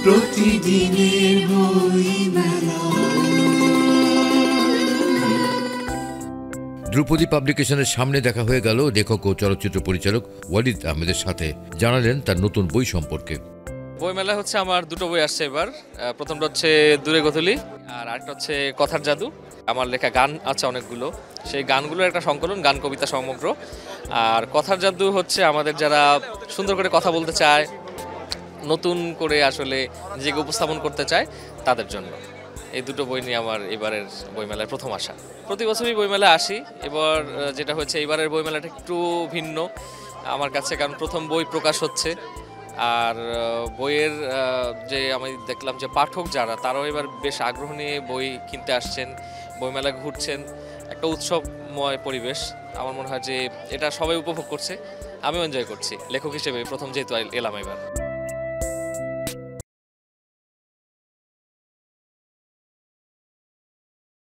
প্রতিদিনের বইমেলা। ধ্রুপদী পাবলিকেশনের সামনে দেখা হয়ে গেল লেখক ও চলচ্চিত্র পরিচালক ওয়ালিদ আহমেদের সাথে। জানালেন তার নতুন বই সম্পর্কে। বইমেলায় হচ্ছে আমার দুটো বই আসছে এবার। প্রথমটা হচ্ছে দূরে গোধূলি, আর আরেকটা হচ্ছে কথার জাদু। আমার লেখা গান আছে অনেকগুলো, সেই গানগুলোর একটা সংকলন, গান কবিতা সমগ্র। আর কথার জাদু হচ্ছে আমাদের যারা সুন্দর করে কথা বলতে চায়, নতুন করে আসলে নিজেকে উপস্থাপন করতে চায়, তাদের জন্য। এই দুটো বই নিয়ে আমার এবারের বইমেলায় প্রথম আসা। প্রতি বছরই বইমেলায় আসি, এবার যেটা হচ্ছে এবারের বইমেলাটা একটু ভিন্ন আমার কাছে, কারণ প্রথম বই প্রকাশ হচ্ছে। আর বইয়ের যে আমি দেখলাম যে পাঠক যারা, তারাও এবার বেশ আগ্রহ নিয়ে বই কিনতে আসছেন, বইমেলায় ঘুরছেন। একটা উৎসবময় পরিবেশ আমার মনে হয় যে এটা সবাই উপভোগ করছে, আমিও এনজয় করছি লেখক হিসেবে প্রথম যেহেতু এলাম এবার।